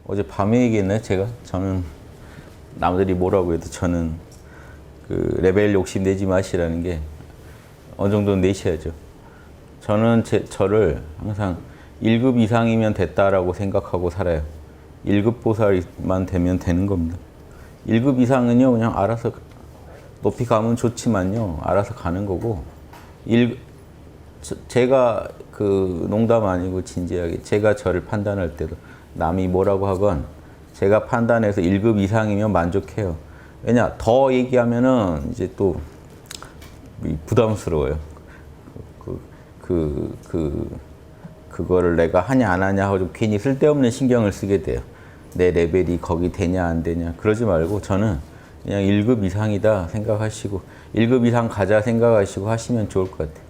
어제 밤에 얘기했나요? 저는 남들이 뭐라고 해도 저는 그 레벨 욕심 내지 마시라는 게 어느 정도는 내셔야죠. 저는 저를 항상 1급 이상이면 됐다라고 생각하고 살아요. 1급 보살만 되면 되는 겁니다. 1급 이상은요, 그냥 알아서 높이 가면 좋지만요, 알아서 가는 거고, 제가 그 농담 아니고 진지하게 제가 저를 판단할 때도 남이 뭐라고 하건 제가 판단해서 1급 이상이면 만족해요. 왜냐, 더 얘기하면은 이제 또 부담스러워요. 그거를 내가 하냐 안 하냐 하고 좀 괜히 쓸데없는 신경을 쓰게 돼요. 내 레벨이 거기 되냐 안 되냐 그러지 말고 저는 그냥 1급 이상이다 생각하시고 1급 이상 가자 생각하시고 하시면 좋을 것 같아요.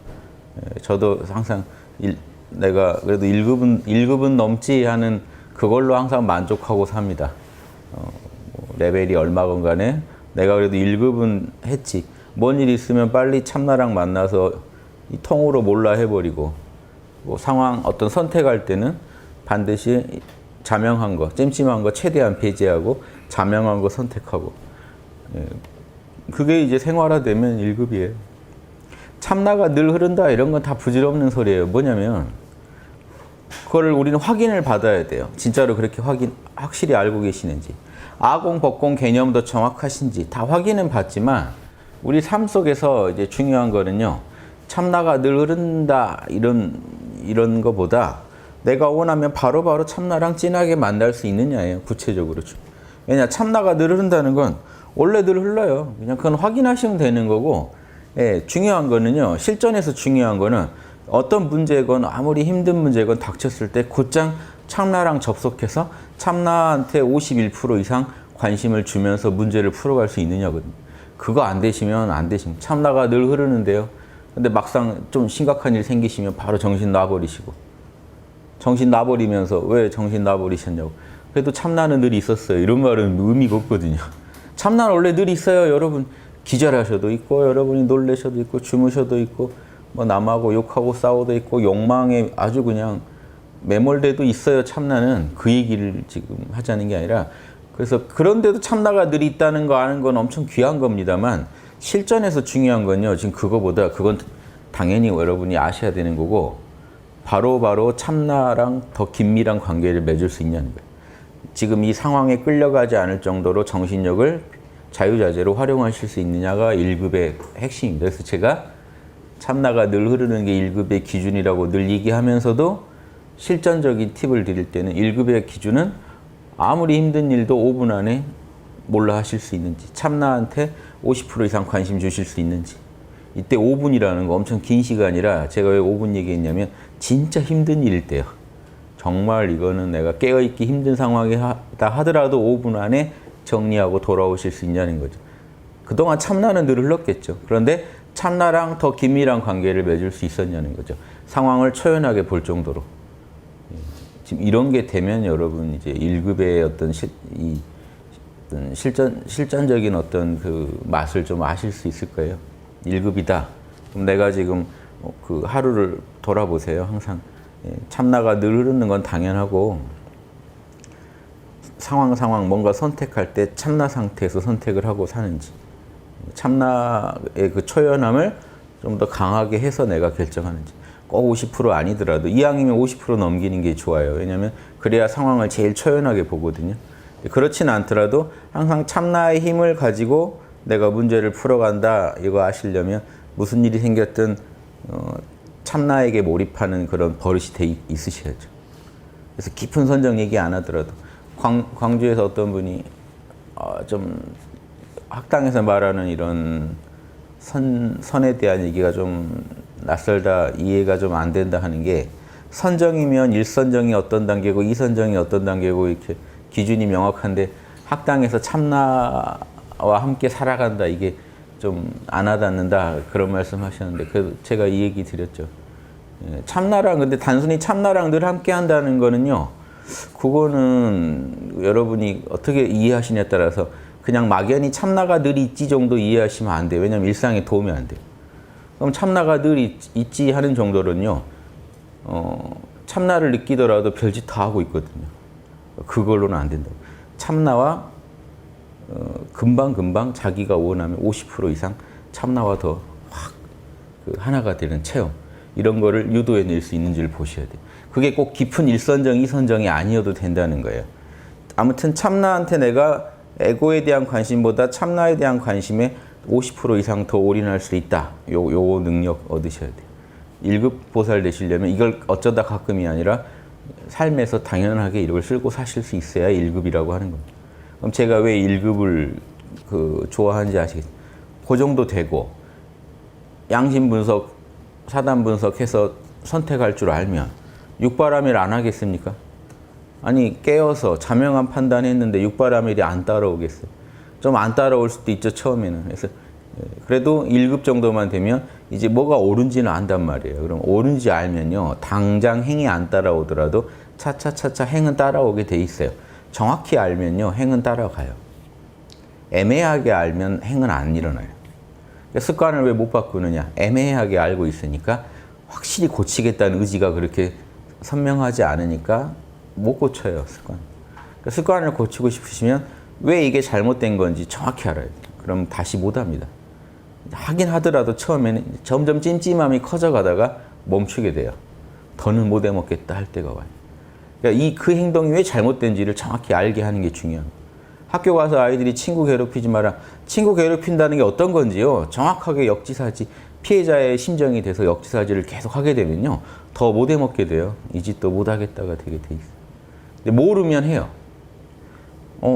저도 항상 내가 그래도 1급은 넘지 하는 그걸로 항상 만족하고 삽니다. 레벨이 얼마건 간에 내가 그래도 1급은 했지. 뭔 일 있으면 빨리 참나랑 만나서 이 통으로 몰라 해버리고, 뭐 상황 어떤 선택할 때는 반드시 자명한 거, 찜찜한 거 최대한 배제하고 자명한 거 선택하고, 그게 이제 생활화되면 1급이에요. 참나가 늘 흐른다 이런 건 다 부질없는 소리예요. 뭐냐면 그거를 우리는 확인을 받아야 돼요. 진짜로 그렇게 확실히 알고 계시는지, 아공 법공 개념도 정확하신지 다 확인은 받지만 우리 삶 속에서 이제 중요한 거는요, 참나가 늘 흐른다 이런 거보다 내가 원하면 바로바로 참나랑 진하게 만날 수 있느냐예요. 구체적으로. 왜냐, 참나가 늘 흐른다는 건 원래 늘 흘러요. 그냥 그건 확인하시면 되는 거고, 중요한 거는요, 실전에서 중요한 거는 어떤 문제건 아무리 힘든 문제건 닥쳤을 때 곧장 참나랑 접속해서 참나한테 51% 이상 관심을 주면서 문제를 풀어갈 수 있느냐거든요. 그거 안 되시면 참나가 늘 흐르는데요. 근데 막상 좀 심각한 일 생기시면 바로 정신 놔버리시고, 정신 놔버리면서 왜 정신 놔버리셨냐고, 그래도 참나는 늘 있었어요, 이런 말은 의미가 없거든요. 참나는 원래 늘 있어요. 여러분 기절하셔도 있고, 여러분이 놀라셔도 있고, 주무셔도 있고, 뭐 남하고 욕하고 싸워도 있고, 욕망에 아주 그냥 매몰돼도 있어요. 참나는. 그 얘기를 지금 하자는 게 아니라, 그래서 그런데도 참나가 늘 있다는 거 아는 건 엄청 귀한 겁니다만, 실전에서 중요한 건요, 지금 그건 당연히 여러분이 아셔야 되는 거고, 바로 참나랑 더 긴밀한 관계를 맺을 수 있냐는 거예요. 지금 이 상황에 끌려가지 않을 정도로 정신력을 자유자재로 활용하실 수 있느냐가 1급의 핵심입니다. 그래서 제가 참나가 늘 흐르는 게 1급의 기준이라고 늘 얘기하면서도 실전적인 팁을 드릴 때는 1급의 기준은 아무리 힘든 일도 5분 안에 몰라 하실 수 있는지, 참나한테 50% 이상 관심 주실 수 있는지. 이때 5분이라는 거 엄청 긴 시간이라 제가 왜 5분 얘기했냐면 진짜 힘든 일일 때요. 정말 이거는 내가 깨어있기 힘든 상황이다 하더라도 5분 안에 정리하고 돌아오실 수 있냐는 거죠. 그동안 참나는 늘 흘렀겠죠. 그런데 참나랑 더 긴밀한 관계를 맺을 수 있었냐는 거죠. 상황을 초연하게 볼 정도로. 지금 이런 게 되면 여러분 이제 1급의 어떤 실전적인 어떤 그 맛을 좀 아실 수 있을 거예요. 1급이다. 그럼 내가 지금 그 하루를 돌아보세요. 항상 참나가 늘 흐르는 건 당연하고, 상황 뭔가 선택할 때 참나 상태에서 선택을 하고 사는지, 참나의 그 초연함을 좀 더 강하게 해서 내가 결정하는지, 꼭 50% 아니더라도 이왕이면 50% 넘기는 게 좋아요. 왜냐하면 그래야 상황을 제일 초연하게 보거든요. 그렇진 않더라도 항상 참나의 힘을 가지고 내가 문제를 풀어간다, 이거 아시려면 무슨 일이 생겼든 참나에게 몰입하는 그런 버릇이 돼 있으셔야죠. 그래서 깊은 선정 얘기 안 하더라도, 광주에서 어떤 분이 좀 학당에서 말하는 이런 선에 대한 얘기가 좀 낯설다, 이해가 좀 안 된다 하는 게, 선정이면 1선정이 어떤 단계고 2선정이 어떤 단계고 이렇게 기준이 명확한데 학당에서 참나와 함께 살아간다, 이게 좀 안 와닿는다, 그런 말씀 하셨는데, 그래서 제가 이 얘기 드렸죠. 참나랑, 근데 단순히 참나랑 늘 함께 한다는 거는요, 그거는 여러분이 어떻게 이해하시냐에 따라서 그냥 막연히 참나가 늘 있지 정도 이해하시면 안 돼요. 왜냐하면 일상에 도움이 안 돼요. 그럼 참나가 늘 있지 하는 정도는요, 참나를 느끼더라도 별짓 다 하고 있거든요. 그걸로는 안 된다고. 참나와 금방금방 자기가 원하면 50% 이상 참나와 더 확 하나가 되는 체험, 이런 거를 유도해낼 수 있는지를 보셔야 돼요. 그게 꼭 깊은 일선정, 이선정이 아니어도 된다는 거예요. 아무튼 참나한테 내가 에고에 대한 관심보다 참나에 대한 관심에 50% 이상 더 올인할 수 있다. 요 능력 얻으셔야 돼요. 1급 보살 되시려면 이걸 어쩌다 가끔이 아니라 삶에서 당연하게 이걸 쓸고 사실 수 있어야 1급이라고 하는 겁니다. 그럼 제가 왜 1급을 좋아하는지 아시겠죠? 그 정도 되고 양심 분석, 사단 분석해서 선택할 줄 알면 육바라밀 안 하겠습니까? 아니 깨어서 자명한 판단했는데 육바라밀이 안 따라오겠어요? 좀 안 따라올 수도 있죠, 처음에는. 그래서 그래도 1급 정도만 되면 이제 뭐가 옳은지는 안단 말이에요. 그럼 옳은지 알면요, 당장 행이 안 따라오더라도 차차차차 행은 따라오게 돼 있어요. 정확히 알면요, 행은 따라가요. 애매하게 알면 행은 안 일어나요. 습관을 왜 못 바꾸느냐? 애매하게 알고 있으니까 확실히 고치겠다는 의지가 그렇게 선명하지 않으니까 못 고쳐요, 습관. 습관을 고치고 싶으시면 왜 이게 잘못된 건지 정확히 알아야 돼요. 그럼 다시 못 합니다. 하긴 하더라도 처음에는 점점 찜찜함이 커져가다가 멈추게 돼요. 더는 못 해먹겠다 할 때가 와요. 그러니까 그 행동이 왜 잘못된지를 정확히 알게 하는 게 중요합니다. 학교 가서 아이들이 친구 괴롭히지 마라. 친구 괴롭힌다는 게 어떤 건지요, 정확하게 역지사지, 피해자의 심정이 돼서 역지사지를 계속 하게 되면요, 더 못 해먹게 돼요. 이 짓도 못 하겠다가 되게 돼 있어요. 근데 모르면 해요.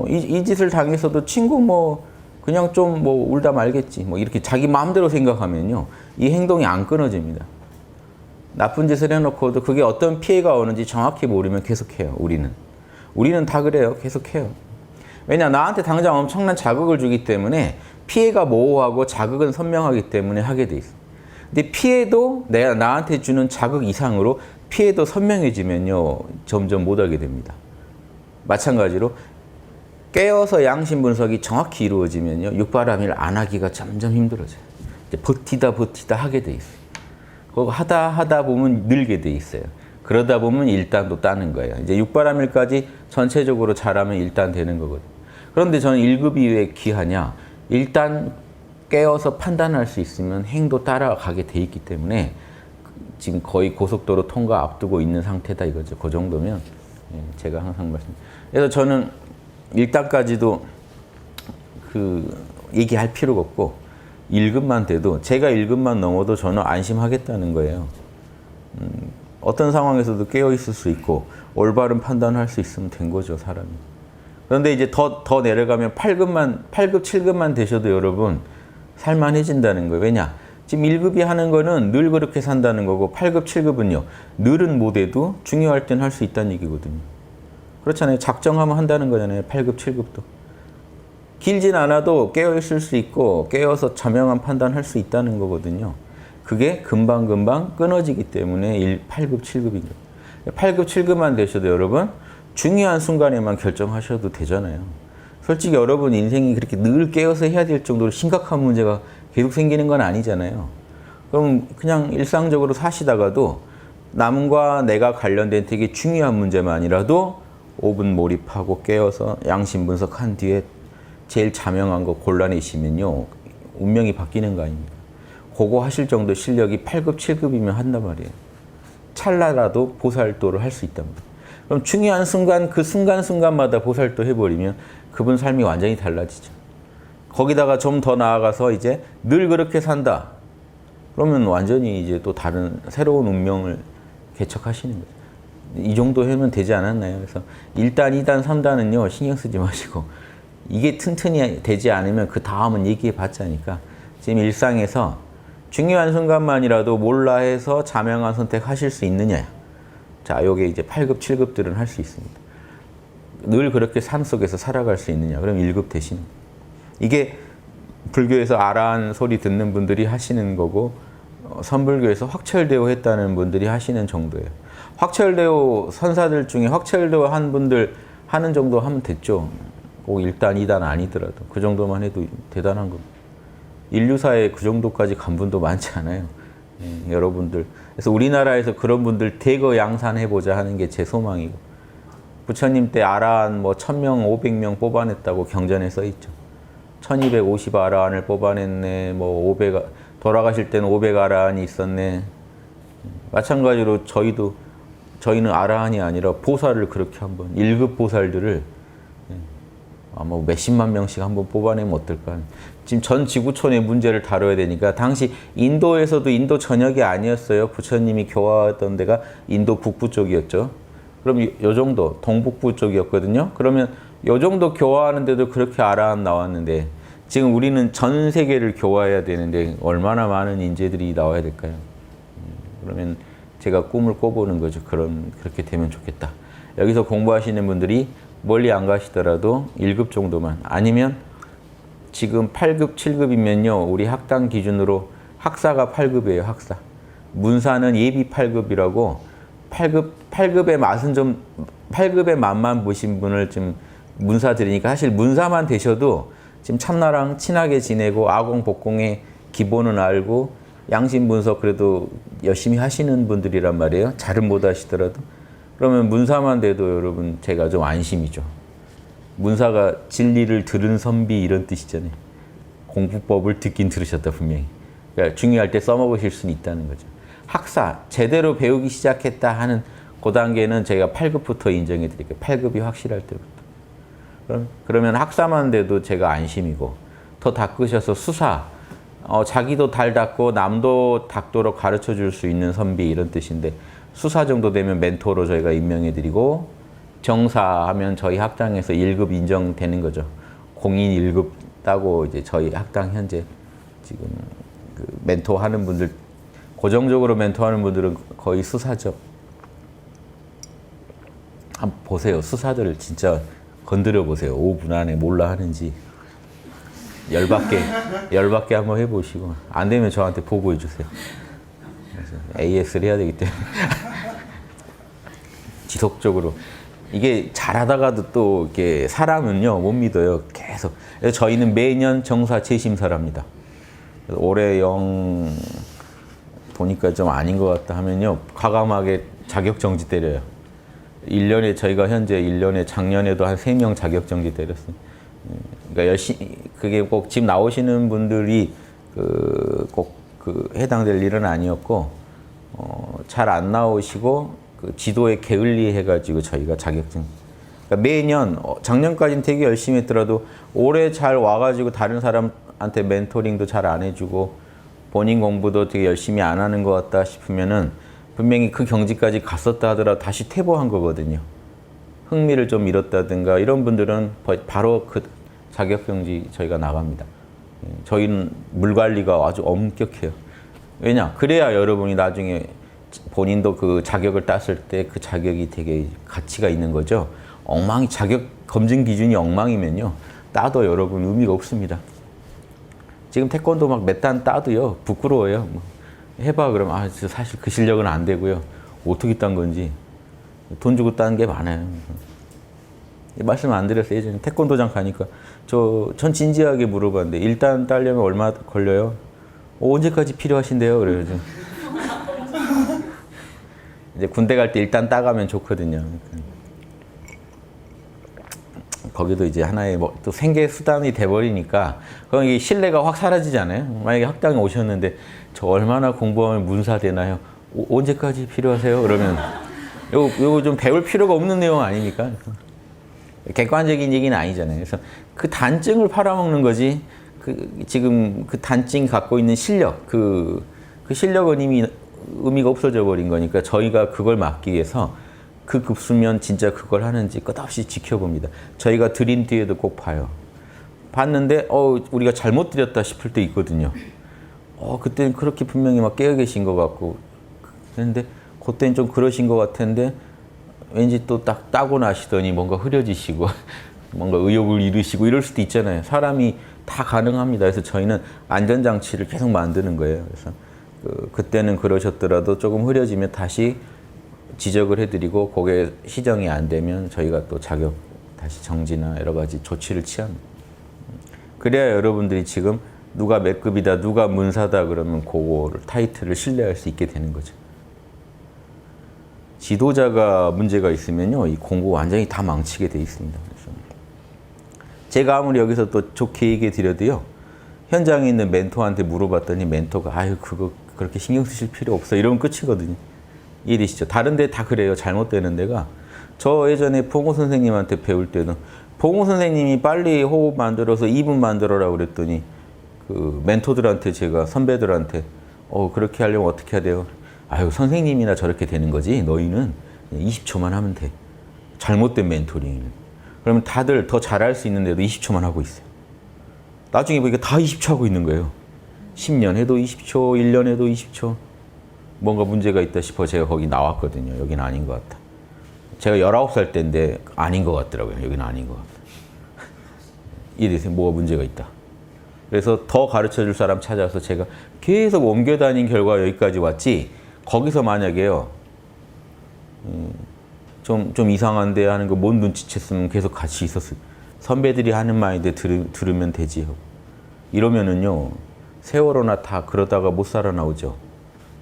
이 짓을 당해서도 친구 그냥 좀 울다 말겠지. 이렇게 자기 마음대로 생각하면요, 이 행동이 안 끊어집니다. 나쁜 짓을 해놓고도 그게 어떤 피해가 오는지 정확히 모르면 계속해요, 우리는 다 그래요. 계속해요. 왜냐, 나한테 당장 엄청난 자극을 주기 때문에 피해가 모호하고 자극은 선명하기 때문에 하게 돼 있어요. 근데 피해도 내가 나한테 주는 자극 이상으로 피해도 선명해지면요, 점점 못하게 됩니다. 마찬가지로 깨어서 양심 분석이 정확히 이루어지면요, 육바라밀 안 하기가 점점 힘들어져요. 이제 버티다 하게 돼 있어요. 그거 하다 보면 늘게 돼 있어요. 그러다 보면 일단도 따는 거예요. 이제 육바라밀까지 전체적으로 잘하면 일단 되는 거거든요. 그런데 저는 1급이 왜 귀하냐? 일단 깨어서 판단할 수 있으면 행도 따라가게 돼 있기 때문에 지금 거의 고속도로 통과 앞두고 있는 상태다 이거죠. 그 정도면 제가 항상 그래서 저는 1단까지도 얘기할 필요가 없고 1급만 돼도, 제가 1급만 넘어도 저는 안심하겠다는 거예요. 어떤 상황에서도 깨어 있을 수 있고 올바른 판단을 할 수 있으면 된 거죠, 사람이. 그런데 이제 더 내려가면 8급, 7급만 되셔도 여러분 살만해진다는 거예요. 왜냐? 지금 1급이 하는 거는 늘 그렇게 산다는 거고 8급, 7급은요. 늘은 못해도 중요할 땐 할 수 있다는 얘기거든요. 그렇잖아요. 작정하면 한다는 거잖아요. 8급, 7급도. 길진 않아도 깨어있을 수 있고 깨어서 자명한 판단할 수 있다는 거거든요. 그게 금방금방 끊어지기 때문에 8급, 7급인 거예요. 8급, 7급만 되셔도 여러분 중요한 순간에만 결정하셔도 되잖아요. 솔직히 여러분 인생이 그렇게 늘 깨어서 해야 될 정도로 심각한 문제가 계속 생기는 건 아니잖아요. 그럼 그냥 일상적으로 사시다가도 남과 내가 관련된 되게 중요한 문제만이라도 5분 몰입하고 깨어서 양심 분석한 뒤에 제일 자명한 거 골라내시면요, 운명이 바뀌는 거 아닙니까? 그거 하실 정도 실력이 8급, 7급이면 한단 말이에요. 찰나라도 보살도를 할 수 있답니다. 그럼 중요한 순간, 그 순간순간마다 보살도 해버리면 그분 삶이 완전히 달라지죠. 거기다가 좀 더 나아가서 이제 늘 그렇게 산다. 그러면 완전히 이제 또 다른 새로운 운명을 개척하시는 거죠. 이 정도 하면 되지 않았나요? 그래서 1단, 2단, 3단은요, 신경 쓰지 마시고 이게 튼튼히 되지 않으면 그 다음은 얘기해 봤자니까 지금 일상에서 중요한 순간만이라도 몰라 해서 자명한 선택하실 수 있느냐. 자, 요게 이제 8급, 7급들은 할 수 있습니다. 늘 그렇게 삶 속에서 살아갈 수 있느냐. 그럼 1급 되시는 거예요. 이게 불교에서 아라한 소리 듣는 분들이 하시는 거고 선불교에서 확철대오 했다는 분들이 하시는 정도예요. 확철대오 선사들 중에 확철대오 한 분들 하는 정도 하면 됐죠. 꼭 1단, 2단 아니더라도 그 정도만 해도 대단한 겁니다. 인류사에 그 정도까지 간 분도 많지 않아요. 여러분들. 그래서 우리나라에서 그런 분들 대거 양산해보자 하는 게 제 소망이고, 부처님 때 아라한 뭐 1000명, 500명 뽑아냈다고 경전에 써 있죠. 1250 아라한을 뽑아냈네. 뭐 500 돌아가실 때는 500 아라한이 있었네. 마찬가지로 저희는 아라한이 아니라 보살을 그렇게 한번 1급 보살들을 뭐 몇십만 명씩 한번 뽑아내면 어떨까. 지금 전 지구촌의 문제를 다뤄야 되니까 당시 인도에서도 인도 전역이 아니었어요. 부처님이 교화했던 데가 인도 북부 쪽이었죠. 그럼 요 정도 동북부 쪽이었거든요. 그러면 요 정도 교화하는데도 그렇게 아라한 나왔는데 지금 우리는 전 세계를 교화해야 되는데 얼마나 많은 인재들이 나와야 될까요? 그러면 제가 꿈을 꿔보는 거죠. 그렇게 되면 좋겠다. 여기서 공부하시는 분들이 멀리 안 가시더라도 1급 정도만 아니면 지금 8급, 7급이면요. 우리 학당 기준으로 학사가 8급이에요. 학사. 문사는 예비 8급이라고 8급의 맛은 좀 8급의 맛만 보신 분을 좀 문사들이니까 사실 문사만 되셔도 지금 참나랑 친하게 지내고 아공, 복공의 기본은 알고 양심 분석 그래도 열심히 하시는 분들이란 말이에요. 잘은 못 하시더라도. 그러면 문사만 돼도 여러분 제가 좀 안심이죠. 문사가 진리를 들은 선비 이런 뜻이잖아요. 공부법을 듣긴 들으셨다 분명히. 그러니까 중요할 때 써먹으실 수는 있다는 거죠. 학사, 제대로 배우기 시작했다 하는 그 단계는 저희가 8급부터 인정해 드릴게요. 8급이 확실할 때부터. 그러면 학사만 돼도 제가 안심이고 더 닦으셔서 수사, 자기도 달 닦고 남도 닦도록 가르쳐 줄 수 있는 선비 이런 뜻인데 수사 정도 되면 멘토로 저희가 임명해 드리고 정사하면 저희 학당에서 1급 인정되는 거죠. 공인 1급 따고 이제 저희 학당 현재 지금 그 멘토하는 분들 고정적으로 멘토하는 분들은 거의 수사죠. 한번 보세요. 수사들을 진짜 건드려 보세요. 5분 안에 몰라 하는지 열받게 한번 해보시고 안 되면 저한테 보고해 주세요. AS를 해야 되기 때문에 지속적으로 이게 잘하다가도 또 이렇게 사람은요 못 믿어요. 계속. 그래서 저희는 매년 정사 재심사를 합니다. 올해 영 보니까 좀 아닌 것 같다 하면요 과감하게 자격정지 때려요. 1년에 저희가 현재 1년에 작년에도 한 3명 자격정지 때렸어요. 그러니까 열심히 그게 꼭 지금 나오시는 분들이 꼭 해당될 일은 아니었고 잘 안 나오시고 그 지도에 게을리 해가지고 저희가 자격증 그러니까 매년 작년까지는 되게 열심히 했더라도 올해 잘 와가지고 다른 사람한테 멘토링도 잘 안 해주고 본인 공부도 되게 열심히 안 하는 것 같다 싶으면은 분명히 그 경지까지 갔었다 하더라도 다시 퇴보한 거거든요. 흥미를 좀 잃었다든가 이런 분들은 바로 그 자격정지 저희가 나갑니다. 저희는 물 관리가 아주 엄격해요. 왜냐? 그래야 여러분이 나중에 본인도 그 자격을 땄을 때 그 자격이 되게 가치가 있는 거죠. 자격 검증 기준이 엉망이면요. 따도 여러분 의미가 없습니다. 지금 태권도 막 몇 단 따도요. 부끄러워요. 해봐 그러면 사실 그 실력은 안 되고요. 어떻게 딴 건지 돈 주고 딴 게 많아요. 말씀 안 드렸어요. 예전에 태권도장 가니까 전 진지하게 물어봤는데 일단 따려면 얼마 걸려요? 언제까지 필요하신데요? 그래요. 이제 군대 갈 때 일단 따가면 좋거든요. 거기도 이제 하나의 또 생계 수단이 돼버리니까 그럼 이게 신뢰가 확 사라지잖아요. 만약에 학당에 오셨는데 저 얼마나 공부하면 문사 되나요? 언제까지 필요하세요? 그러면 요거 좀 배울 필요가 없는 내용 아닙니까? 객관적인 얘기는 아니잖아요. 그래서 그 단증을 팔아먹는 거지. 지금 그 단증이 갖고 있는 실력, 그 실력은 이미 의미가 없어져 버린 거니까 저희가 그걸 막기 위해서 그 급수면 진짜 그걸 하는지 끝없이 지켜봅니다. 저희가 드린 뒤에도 꼭 봐요. 봤는데 우리가 잘못 드렸다 싶을 때 있거든요. 그때는 그렇게 분명히 막 깨어 계신 것 같고 그런데 그때는 좀 그러신 것 같은데 왠지 또 딱 따고 나시더니 뭔가 흐려지시고 뭔가 의욕을 잃으시고 이럴 수도 있잖아요. 사람이 다 가능합니다. 그래서 저희는 안전장치를 계속 만드는 거예요. 그래서 그때는 그러셨더라도 조금 흐려지면 다시 지적을 해드리고 그게 시정이 안 되면 저희가 또 자격 다시 정지나 여러 가지 조치를 취합니다. 그래야 여러분들이 지금 누가 몇 급이다, 누가 문사다 그러면 그거를 타이틀을 신뢰할 수 있게 되는 거죠. 지도자가 문제가 있으면요, 이 공부 완전히 다 망치게 돼 있습니다. 그래서 제가 아무리 여기서 또 좋게 얘기해 드려도요, 현장에 있는 멘토한테 물어봤더니 멘토가 아유 그거 그렇게 신경 쓰실 필요 없어 이러면 끝이거든요. 이해되시죠? 다른 데 다 그래요. 잘못되는 데가. 저 예전에 봉호 선생님한테 배울 때는 봉호 선생님이 빨리 호흡 만들어서 2분 만들어라 그랬더니 그 멘토들한테 제가 선배들한테 그렇게 하려면 어떻게 해야 돼요? 아유 선생님이나 저렇게 되는 거지 너희는 20초만 하면 돼. 잘못된 멘토링. 그러면 다들 더 잘할 수 있는데도 20초만 하고 있어요. 나중에 보니까 다 20초 하고 있는 거예요. 10년 해도 20초, 1년 해도 20초. 뭔가 문제가 있다 싶어 제가 거기 나왔거든요. 여기는 아닌 것 같다. 제가 19살 때인데 아닌 것 같더라고요. 여기는 아닌 것 같다. 이래서 뭐가 문제가 있다. 그래서 더 가르쳐줄 사람 찾아서 제가 계속 옮겨 다닌 결과 여기까지 왔지, 거기서 만약에요, 좀 이상한데 하는 거 못 눈치챘으면 계속 같이 있었어요. 선배들이 하는 말인데 들으면 되지 하고. 이러면은요, 세월호나 다 그러다가 못 살아나오죠.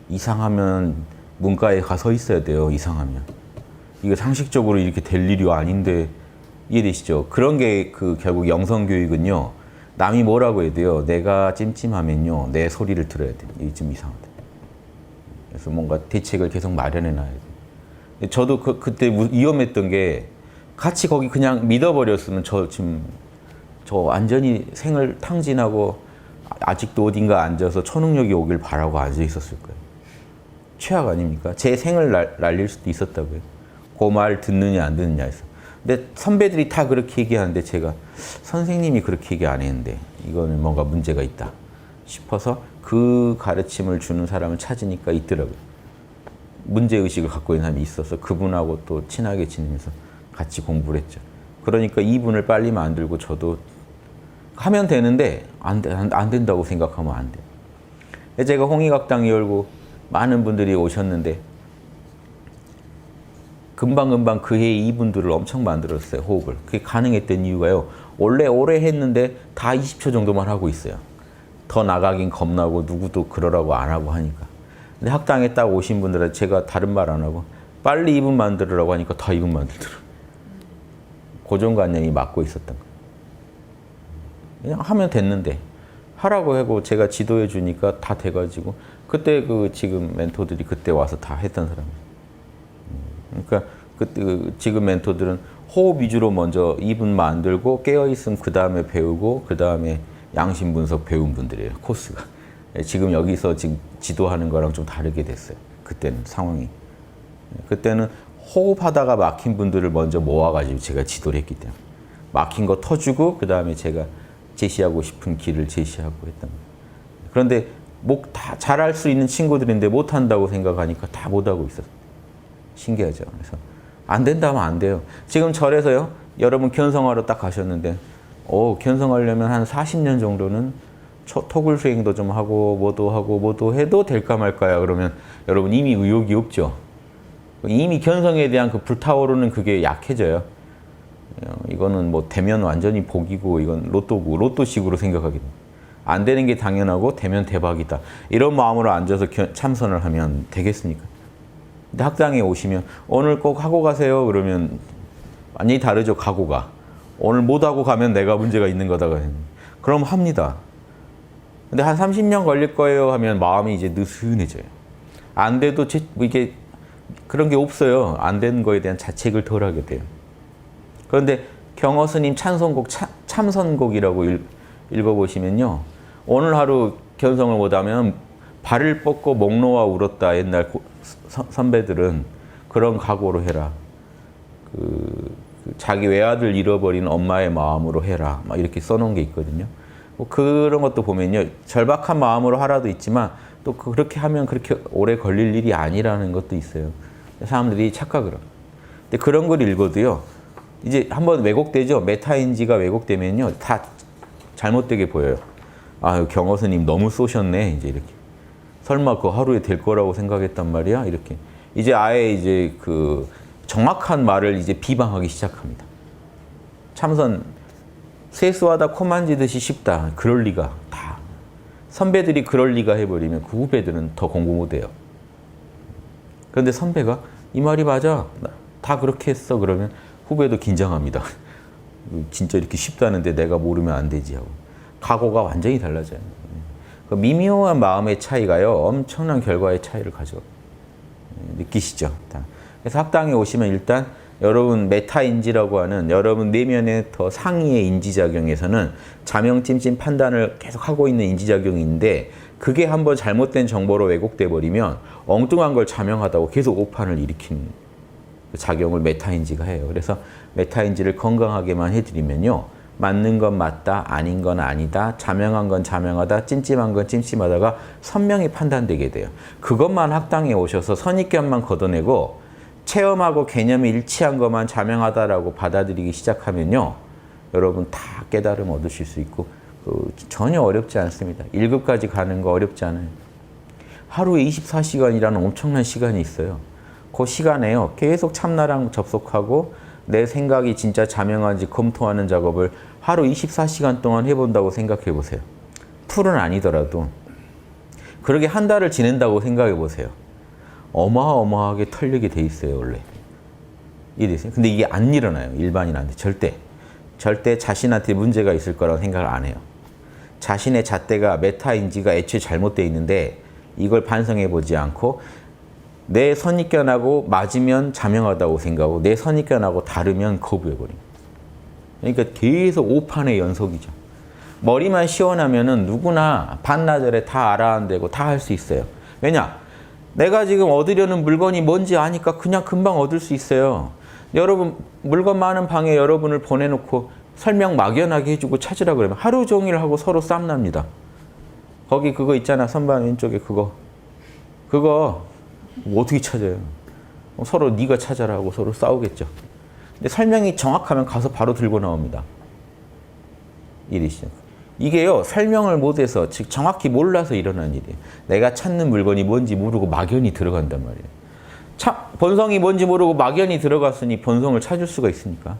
이상하면 문과에 가서 있어야 돼요. 이상하면. 이거 상식적으로 이렇게 될 일이 아닌데, 이해되시죠? 그런 게 결국 영성교육은요, 남이 뭐라고 해도 돼요. 내가 찜찜하면요, 내 소리를 들어야 돼요. 이게 좀 이상하다. 그래서 뭔가 대책을 계속 마련해 놔야 돼요. 저도 그때 위험했던 게, 같이 거기 그냥 믿어버렸으면 저 완전히 생을 탕진하고 아직도 어딘가 앉아서 초능력이 오길 바라고 앉아 있었을 거예요. 최악 아닙니까? 제 생을 날릴 수도 있었다고요. 그 말 듣느냐 안 듣느냐 해서. 근데 선배들이 다 그렇게 얘기하는데 제가 선생님이 그렇게 얘기 안 했는데 이거는 뭔가 문제가 있다 싶어서 그 가르침을 주는 사람을 찾으니까 있더라고요. 문제의식을 갖고 있는 사람이 있어서 그분하고 또 친하게 지내면서 같이 공부를 했죠. 그러니까 이분을 빨리 만들고 저도 하면 되는데 안 된다고 생각하면 안 돼요. 제가 홍익학당 열고 많은 분들이 오셨는데 금방금방 그 해에 이분들을 엄청 만들었어요. 호흡을. 그게 가능했던 이유가요. 원래 오래 했는데 다 20초 정도만 하고 있어요. 더 나가긴 겁나고 누구도 그러라고 안 하고 하니까. 근데 학당에 딱 오신 분들은 제가 다른 말 안 하고 빨리 2분 만들으라고 하니까 다 2분 만들더라고요. 고정관념이 막고 있었던 거예요. 그냥 하면 됐는데 하라고 하고 제가 지도해 주니까 다 돼가지고 그때 지금 멘토들이 그때 와서 다 했던 사람이에요. 그러니까 지금 멘토들은 호흡 위주로 먼저 2분 만들고 깨어있으면 그 다음에 배우고 그 다음에 양심 분석 배운 분들이에요. 코스가. 지금 여기서 지금 지도하는 거랑 좀 다르게 됐어요. 그때는 상황이. 그때는 호흡하다가 막힌 분들을 먼저 모아가지고 제가 지도를 했기 때문에 막힌 거 터주고 그 다음에 제가 제시하고 싶은 길을 제시하고 했던 거예요. 그런데 다 잘할 수 있는 친구들인데 못한다고 생각하니까 다 못하고 있었어요. 신기하죠. 그래서 안 된다면 안 돼요. 지금 절에서요, 여러분 견성하러 딱 가셨는데 견성하려면 한 40년 정도는 토굴 수행도 좀 하고 뭐도 해도 될까 말까야. 그러면 여러분 이미 의욕이 없죠. 이미 견성에 대한 그 불타오르는 그게 약해져요. 이거는 뭐 되면 완전히 복이고 이건 로또고 로또식으로 생각하게 됩니다. 안 되는 게 당연하고 되면 대박이다. 이런 마음으로 앉아서 참선을 하면 되겠습니까? 근데 학당에 오시면 오늘 꼭 하고 가세요. 그러면 완전히 다르죠. 각오가. 오늘 못하고 가면 내가 문제가 있는 거다가. 그럼 합니다. 근데 한 30년 걸릴 거예요 하면 마음이 이제 느슨해져요. 안 돼도 이게 그런 게 없어요. 안 되는 거에 대한 자책을 덜 하게 돼요. 그런데 경허 스님 찬송곡 참선곡이라고 읽어보시면요. 오늘 하루 견성을 못하면 발을 뻗고 목 놓아 울었다. 옛날 선배들은 그런 각오로 해라. 자기 외아들 잃어버린 엄마의 마음으로 해라. 막 이렇게 써놓은 게 있거든요. 뭐 그런 것도 보면요. 절박한 마음으로 하라도 있지만 또 그렇게 하면 그렇게 오래 걸릴 일이 아니라는 것도 있어요. 사람들이 착각을 해요. 근데 그런 걸 읽어도요. 이제 한번 왜곡되죠. 메타인지가 왜곡되면요. 다 잘못되게 보여요. 아, 경허 스님 너무 쏘셨네. 이제 이렇게. 설마 그 하루에 될 거라고 생각했단 말이야? 이렇게. 이제 아예 이제 정확한 말을 이제 비방하기 시작합니다. 참선, 세수하다 코 만지듯이 쉽다. 그럴 리가. 다. 선배들이 그럴 리가 해버리면 그 후배들은 더 공부 못해요. 그런데 선배가 이 말이 맞아. 다 그렇게 했어. 그러면 후배도 긴장합니다. 진짜 이렇게 쉽다는데 내가 모르면 안 되지 하고. 각오가 완전히 달라져요. 그 미묘한 마음의 차이가요. 엄청난 결과의 차이를 가져. 느끼시죠? 그래서 학당에 오시면 일단 여러분 메타인지라고 하는 여러분 내면의 더 상위의 인지작용에서는 자명찜찜 판단을 계속 하고 있는 인지작용인데 그게 한번 잘못된 정보로 왜곡돼 버리면 엉뚱한 걸 자명하다고 계속 오판을 일으키는 작용을 메타인지가 해요. 그래서 메타인지를 건강하게만 해드리면요. 맞는 건 맞다, 아닌 건 아니다, 자명한 건 자명하다, 찜찜한 건 찜찜하다가 선명히 판단되게 돼요. 그것만 학당에 오셔서 선입견만 걷어내고 체험하고 개념이 일치한 것만 자명하다라고 받아들이기 시작하면요. 여러분 다 깨달음 얻으실 수 있고 전혀 어렵지 않습니다. 1급까지 가는 거 어렵지 않아요. 하루에 24시간이라는 엄청난 시간이 있어요. 그 시간에요. 계속 참나랑 접속하고 내 생각이 진짜 자명한지 검토하는 작업을 하루 24시간 동안 해본다고 생각해 보세요. 풀은 아니더라도 그렇게 한 달을 지낸다고 생각해 보세요. 어마어마하게 털리게 돼 있어요, 원래. 이래서요. 근데 이게 안 일어나요, 일반인한테. 절대 자신한테 문제가 있을 거라고 생각을 안 해요. 자신의 잣대가 메타인지가 애초에 잘못되어 있는데 이걸 반성해 보지 않고 내 선입견하고 맞으면 자명하다고 생각하고 내 선입견하고 다르면 거부해버립니다. 그러니까 계속 오판의 연속이죠. 머리만 시원하면은 누구나 반나절에 다 알아안되고 다 할 수 있어요. 왜냐? 내가 지금 얻으려는 물건이 뭔지 아니까 그냥 금방 얻을 수 있어요. 여러분 물건 많은 방에 여러분을 보내놓고 설명 막연하게 해주고 찾으라 그러면 하루 종일 하고 서로 쌈납니다. 거기 그거 있잖아. 선반 왼쪽에 그거 뭐 어떻게 찾아요? 서로 네가 찾아라 하고 서로 싸우겠죠. 근데 설명이 정확하면 가서 바로 들고 나옵니다. 이리시죠. 이게요. 설명을 못해서 즉 정확히 몰라서 일어난 일이에요. 내가 찾는 물건이 뭔지 모르고 막연히 들어간단 말이에요. 본성이 뭔지 모르고 막연히 들어갔으니 본성을 찾을 수가 있으니까.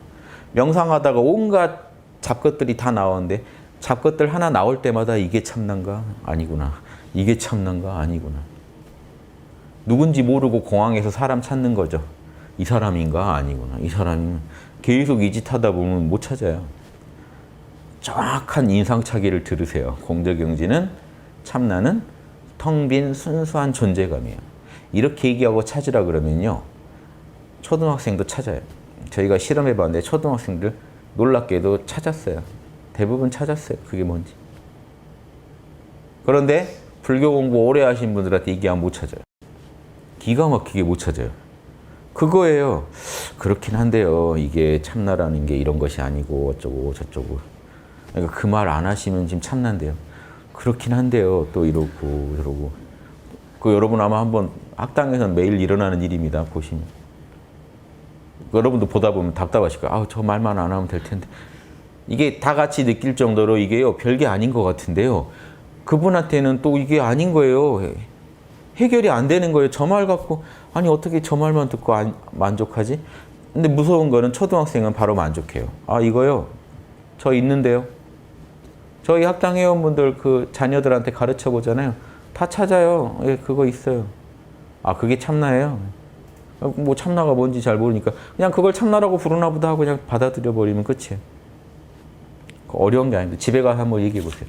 명상하다가 온갖 잡것들이 다 나오는데 잡것들 하나 나올 때마다 이게 참난가? 아니구나. 이게 참난가? 아니구나. 누군지 모르고 공항에서 사람 찾는 거죠. 이 사람인가? 아니구나. 이 사람이면 계속 이 짓 하다 보면 못 찾아요. 정확한 인상착의를 들으세요. 공덕경지는 참나는 텅 빈 순수한 존재감이에요. 이렇게 얘기하고 찾으라 그러면요. 초등학생도 찾아요. 저희가 실험해봤는데 초등학생들 놀랍게도 찾았어요. 대부분 찾았어요. 그게 뭔지. 그런데 불교 공부 오래 하신 분들한테 얘기하면 못 찾아요. 기가 막히게 못 찾아요. 그거예요. 그렇긴 한데요. 이게 참나라는 게 이런 것이 아니고 어쩌고 저쩌고. 그러니까 그 말 안 하시면 지금 참난데요. 그렇긴 한데요. 또 이러고 저러고. 그 여러분 아마 한번 학당에서는 매일 일어나는 일입니다. 보시면. 여러분도 보다 보면 답답하실 거예요. 아, 저 말만 안 하면 될 텐데. 이게 다 같이 느낄 정도로 이게요. 별게 아닌 것 같은데요. 그분한테는 또 이게 아닌 거예요. 해결이 안 되는 거예요. 저 말 갖고 아니 어떻게 저 말만 듣고 만족하지? 근데 무서운 거는 초등학생은 바로 만족해요. 아 이거요. 저 있는데요. 저희 학당 회원분들 그 자녀들한테 가르쳐 보잖아요. 다 찾아요. 예, 그거 있어요. 아 그게 참나예요. 뭐 참나가 뭔지 잘 모르니까 그냥 그걸 참나라고 부르나 보다 하고 그냥 받아들여 버리면 끝이에요. 어려운 게 아닌데 집에 가서 한번 얘기해 보세요.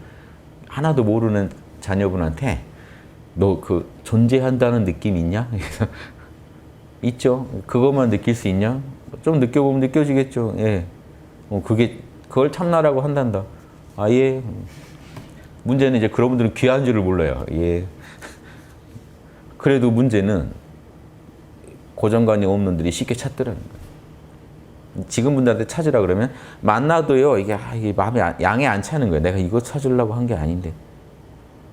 하나도 모르는 자녀분한테 너 그 존재한다는 느낌 있냐? 있죠. 그것만 느낄 수 있냐? 좀 느껴보면 느껴지겠죠. 예. 그걸 참나라고 한단다. 아 예. 문제는 이제 그런 분들은 귀한 줄을 몰라요. 예. 그래도 문제는 고정관념 없는 놈들이 쉽게 찾더라는 거예요. 지금 분들한테 찾으라 그러면 만나도요. 이게 마음에 양에 안 차는 거예요. 내가 이거 찾으려고 한 게 아닌데.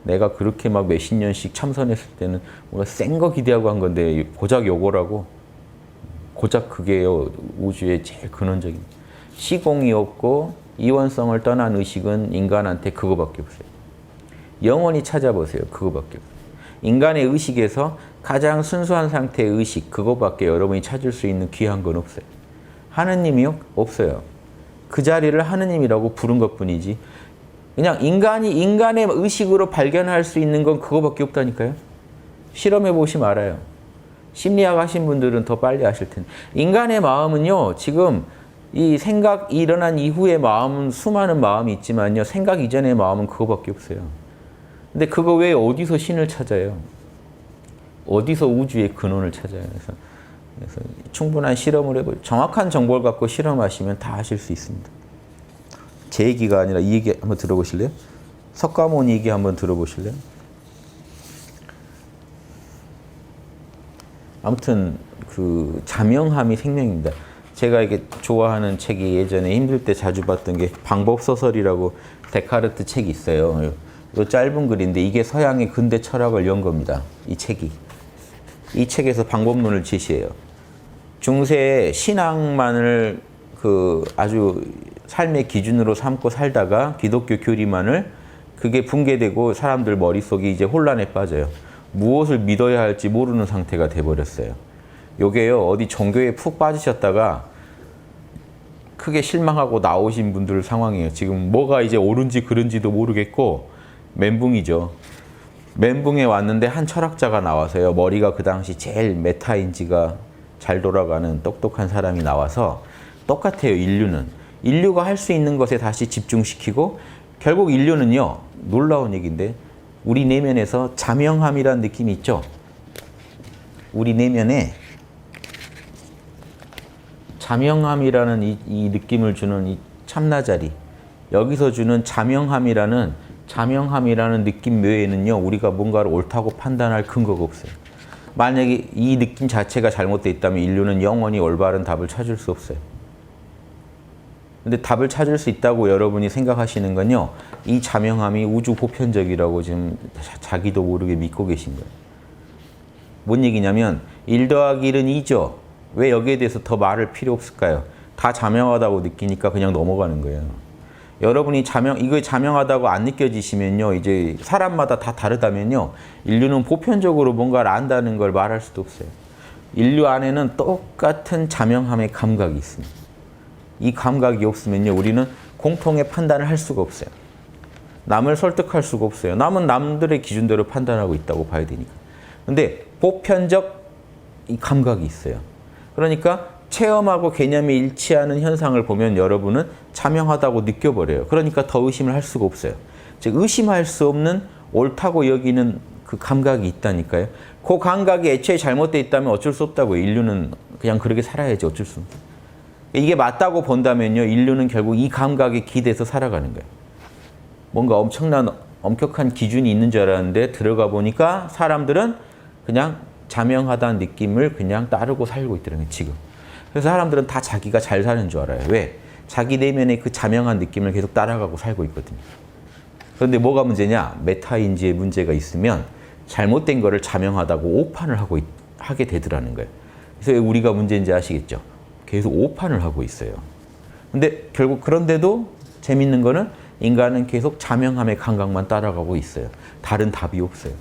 내가 그렇게 막 몇십 년씩 참선했을 때는 뭔가 센 거 기대하고 한 건데 고작 요거라고. 고작 그게요. 우주의 제일 근원적인. 시공이 없고 이원성을 떠난 의식은 인간한테 그거밖에 없어요. 영원히 찾아보세요. 그거밖에 없어요. 인간의 의식에서 가장 순수한 상태의 의식, 그거밖에 여러분이 찾을 수 있는 귀한 건 없어요. 하느님이요? 없어요. 그 자리를 하느님이라고 부른 것뿐이지 그냥 인간이 인간의 의식으로 발견할 수 있는 건 그거밖에 없다니까요. 실험해 보시면 알아요. 심리학 하신 분들은 더 빨리 아실 텐데. 인간의 마음은요, 지금 이 생각이 일어난 이후의 마음은 수많은 마음이 있지만요, 생각 이전의 마음은 그거밖에 없어요. 근데 그거 외에 어디서 신을 찾아요? 어디서 우주의 근원을 찾아요? 그래서 충분한 실험을 해보고 정확한 정보를 갖고 실험하시면 다 하실 수 있습니다. 제 얘기가 아니라 이 얘기 한번 들어보실래요? 석가모니 얘기 한번 들어보실래요? 아무튼 그 자명함이 생명입니다. 제가 이게 좋아하는 책이 예전에 힘들 때 자주 봤던 게 방법소설이라고 데카르트 책이 있어요. 이 짧은 글인데 이게 서양의 근대 철학을 연 겁니다. 이 책이. 이 책에서 방법론을 제시해요. 중세에 신앙만을 그 아주 삶의 기준으로 삼고 살다가 기독교 교리만을 그게 붕괴되고 사람들 머릿속이 이제 혼란에 빠져요. 무엇을 믿어야 할지 모르는 상태가 돼버렸어요. 요게요, 어디 종교에 푹 빠지셨다가 크게 실망하고 나오신 분들 상황이에요. 지금 뭐가 이제 옳은지 그른지도 모르겠고 멘붕이죠. 멘붕에 왔는데 한 철학자가 나와서요. 머리가 그 당시 제일 메타인지가 잘 돌아가는 똑똑한 사람이 나와서 똑같아요. 인류가 할 수 있는 것에 다시 집중시키고 결국 인류는요. 놀라운 얘기인데 우리 내면에서 자명함이라는 느낌이 있죠. 우리 내면에 자명함이라는 이 느낌을 주는 이 참나자리, 여기서 주는 자명함이라는 느낌 외에는요, 우리가 뭔가를 옳다고 판단할 근거가 없어요. 만약에 이 느낌 자체가 잘못되어 있다면 인류는 영원히 올바른 답을 찾을 수 없어요. 근데 답을 찾을 수 있다고 여러분이 생각하시는 건요, 이 자명함이 우주 보편적이라고 지금 자기도 모르게 믿고 계신 거예요. 뭔 얘기냐면 1 더하기 1은 2죠. 왜 여기에 대해서 더 말할 필요 없을까요? 다 자명하다고 느끼니까 그냥 넘어가는 거예요. 여러분이 이거 자명하다고 안 느껴지시면요, 이제 사람마다 다 다르다면요, 인류는 보편적으로 뭔가를 안다는 걸 말할 수도 없어요. 인류 안에는 똑같은 자명함의 감각이 있습니다. 이 감각이 없으면요, 우리는 공통의 판단을 할 수가 없어요. 남을 설득할 수가 없어요. 남은 남들의 기준대로 판단하고 있다고 봐야 되니까. 근데 보편적 이 감각이 있어요. 그러니까 체험하고 개념이 일치하는 현상을 보면 여러분은 자명하다고 느껴버려요. 그러니까 더 의심을 할 수가 없어요. 즉 의심할 수 없는 옳다고 여기는 그 감각이 있다니까요. 그 감각이 애초에 잘못되어 있다면 어쩔 수 없다고요. 인류는 그냥 그렇게 살아야지 어쩔 수 없어요. 이게 맞다고 본다면요, 인류는 결국 이 감각에 기대서 살아가는 거예요. 뭔가 엄격한 기준이 있는 줄 알았는데 들어가 보니까 사람들은 그냥 자명하다는 느낌을 그냥 따르고 살고 있더라고요, 지금. 그래서 사람들은 다 자기가 잘 사는 줄 알아요. 왜? 자기 내면의 그 자명한 느낌을 계속 따라가고 살고 있거든요. 그런데 뭐가 문제냐? 메타인지의 문제가 있으면 잘못된 거를 자명하다고 오판을 하게 되더라는 거예요. 그래서 왜 우리가 문제인지 아시겠죠? 계속 오판을 하고 있어요. 근데 결국 그런데도 재밌는 거는 인간은 계속 자명함의 감각만 따라가고 있어요. 다른 답이 없어요.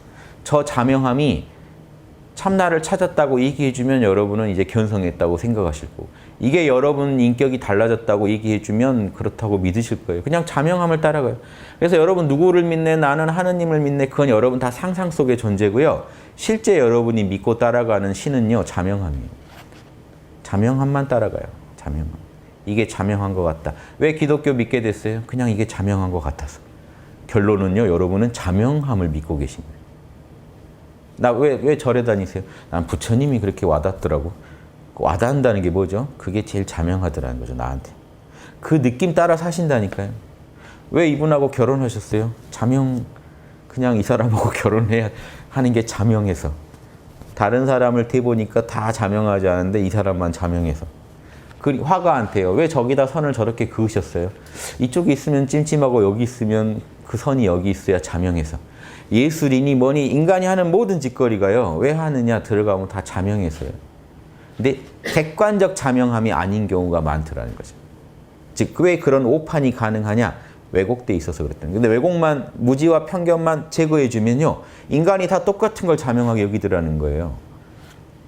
저 자명함이 참나를 찾았다고 얘기해주면 여러분은 이제 견성했다고 생각하실 거고, 이게 여러분 인격이 달라졌다고 얘기해주면 그렇다고 믿으실 거예요. 그냥 자명함을 따라가요. 그래서 여러분 누구를 믿네, 나는 하느님을 믿네, 그건 여러분 다 상상 속의 존재고요. 실제 여러분이 믿고 따라가는 신은요, 자명함이에요. 자명함만 따라가요. 자명함. 이게 자명한 것 같다. 왜 기독교 믿게 됐어요? 그냥 이게 자명한 것 같아서. 결론은요, 여러분은 자명함을 믿고 계신 거예요. 나 왜 절에 다니세요? 난 부처님이 그렇게 와닿더라고. 와닿는다는 게 뭐죠? 그게 제일 자명하더라는 거죠, 나한테. 그 느낌 따라 사신다니까요. 왜 이분하고 결혼하셨어요? 그냥 이 사람하고 결혼해야 하는 게 자명해서. 다른 사람을 대보니까 다 자명하지 않은데 이 사람만 자명해서. 화가 안 돼요. 왜 저기다 선을 저렇게 그으셨어요? 이쪽에 있으면 찜찜하고 여기 있으면 그 선이 여기 있어야 자명해서. 예술이니 뭐니 인간이 하는 모든 짓거리가요. 왜 하느냐? 들어가면 다 자명해서요. 근데 객관적 자명함이 아닌 경우가 많더라는 거죠. 즉, 왜 그런 오판이 가능하냐? 왜곡돼 있어서 그랬다는 거예요. 근데 왜곡만, 무지와 편견만 제거해주면요, 인간이 다 똑같은 걸 자명하게 여기더라는 거예요.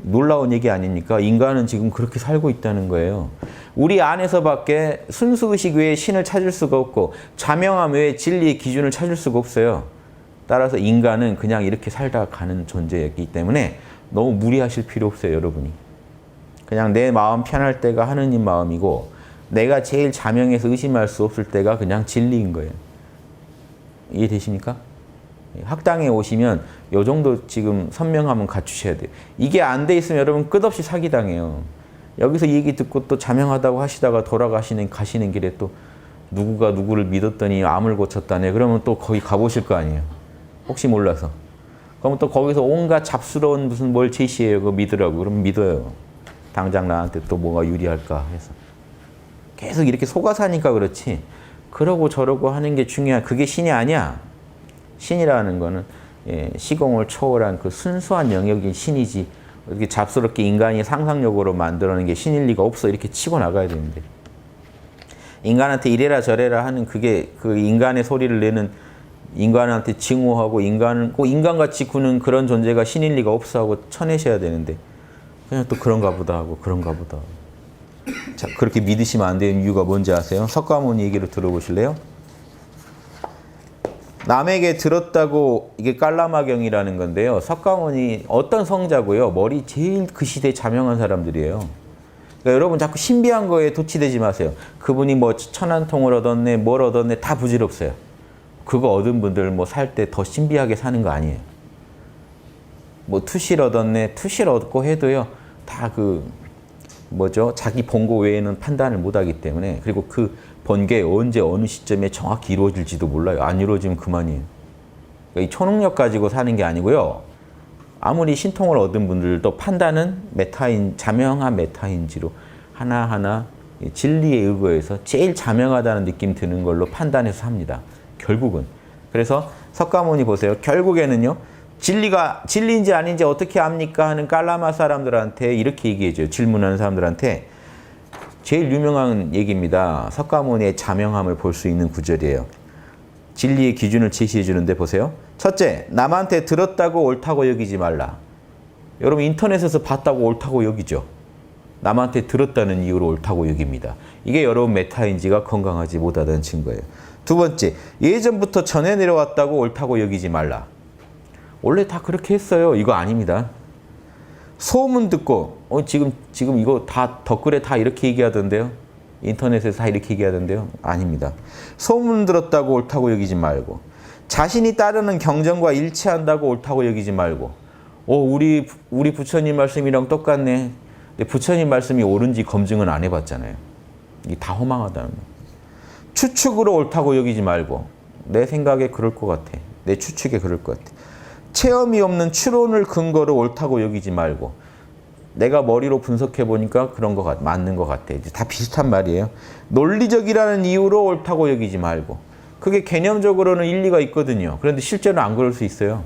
놀라운 얘기 아닙니까? 인간은 지금 그렇게 살고 있다는 거예요. 우리 안에서밖에 순수의식 외에 신을 찾을 수가 없고 자명함 외에 진리의 기준을 찾을 수가 없어요. 따라서 인간은 그냥 이렇게 살다 가는 존재였기 때문에 너무 무리하실 필요 없어요, 여러분이. 그냥 내 마음 편할 때가 하느님 마음이고 내가 제일 자명해서 의심할 수 없을 때가 그냥 진리인 거예요. 이해되십니까? 학당에 오시면 요 정도 지금 선명함은 갖추셔야 돼요. 이게 안 돼 있으면 여러분 끝없이 사기당해요. 여기서 얘기 듣고 또 자명하다고 하시다가 가시는 길에 또 누구가 누구를 믿었더니 암을 고쳤다네. 그러면 또 거기 가보실 거 아니에요. 혹시 몰라서. 그럼 또 거기서 온갖 잡스러운 무슨 뭘 제시해요. 그거 믿으라고. 그럼 믿어요. 당장 나한테 또 뭐가 유리할까 해서. 계속 이렇게 속아 사니까 그렇지. 그러고 저러고 하는 게 그게 신이 아니야. 신이라는 거는 시공을 초월한 그 순수한 영역인 신이지. 이렇게 잡스럽게 인간이 상상력으로 만들어낸 게 신일 리가 없어. 이렇게 치고 나가야 되는데. 인간한테 이래라 저래라 하는 그게 그 인간의 소리를 내는 인간한테 징후하고 꼭 인간같이 구는 그런 존재가 신일 리가 없어 하고 쳐내셔야 되는데 그냥 또 그런가 보다 하고 그런가 보다. 자, 그렇게 믿으시면 안 되는 이유가 뭔지 아세요? 석가모니 얘기를 들어보실래요? 남에게 들었다고 이게 깔라마경이라는 건데요. 석가모니 어떤 성자고요. 머리 제일 그 시대에 자명한 사람들이에요. 그러니까 여러분 자꾸 신비한 거에 도취되지 마세요. 그분이 뭐 천안통을 얻었네, 뭘 얻었네 다 부질없어요. 그거 얻은 분들 뭐 살 때 더 신비하게 사는 거 아니에요. 뭐 투실 얻었네, 투실 얻고 해도요. 다 자기 본고 외에는 판단을 못하기 때문에 그리고 그 번개 언제 어느 시점에 정확히 이루어질지도 몰라요. 안 이루어지면 그만이에요. 그러니까 이 초능력 가지고 사는 게 아니고요. 아무리 신통을 얻은 분들도 판단은 자명한 메타인지로 하나하나 진리에 의거해서 제일 자명하다는 느낌 드는 걸로 판단해서 삽니다. 결국은. 그래서 석가모니 보세요. 결국에는요. 진리인지 아닌지 어떻게 압니까? 하는 깔라마 사람들한테 이렇게 얘기해줘요. 질문하는 사람들한테. 제일 유명한 얘기입니다. 석가모니의 자명함을 볼 수 있는 구절이에요. 진리의 기준을 제시해 주는데 보세요. 첫째, 남한테 들었다고 옳다고 여기지 말라. 여러분 인터넷에서 봤다고 옳다고 여기죠. 남한테 들었다는 이유로 옳다고 여깁니다. 이게 여러분 메타인지가 건강하지 못하다는 증거예요. 두 번째, 예전부터 전해 내려왔다고 옳다고 여기지 말라. 원래 다 그렇게 했어요. 이거 아닙니다. 소문 듣고 지금 이거 다 댓글에 다 이렇게 얘기하던데요. 인터넷에서 다 이렇게 얘기하던데요. 아닙니다. 소문 들었다고 옳다고 여기지 말고 자신이 따르는 경전과 일치한다고 옳다고 여기지 말고 우리 부처님 말씀이랑 똑같네. 근데 부처님 말씀이 옳은지 검증은 안 해봤잖아요. 이게 다 허망하다는 거예요. 추측으로 옳다고 여기지 말고 내 생각에 그럴 것 같아. 내 추측에 그럴 것 같아. 체험이 없는 추론을 근거로 옳다고 여기지 말고 내가 머리로 분석해 보니까 그런 것 맞는 것 같아. 다 비슷한 말이에요. 논리적이라는 이유로 옳다고 여기지 말고 그게 개념적으로는 일리가 있거든요. 그런데 실제로는 안 그럴 수 있어요.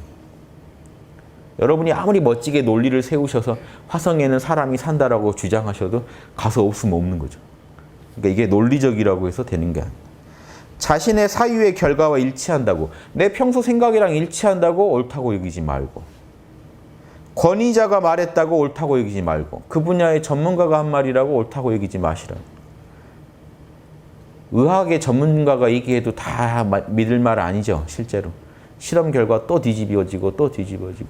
여러분이 아무리 멋지게 논리를 세우셔서 화성에는 사람이 산다라고 주장하셔도 가서 없으면 없는 거죠. 그러니까 이게 논리적이라고 해서 되는 게 아니에요. 자신의 사유의 결과와 일치한다고 내 평소 생각이랑 일치한다고 옳다고 여기지 말고 권위자가 말했다고 옳다고 여기지 말고 그 분야의 전문가가 한 말이라고 옳다고 여기지 마시라고. 의학의 전문가가 얘기해도 다 믿을 말 아니죠. 실제로. 실험 결과 또 뒤집어지고 또 뒤집어지고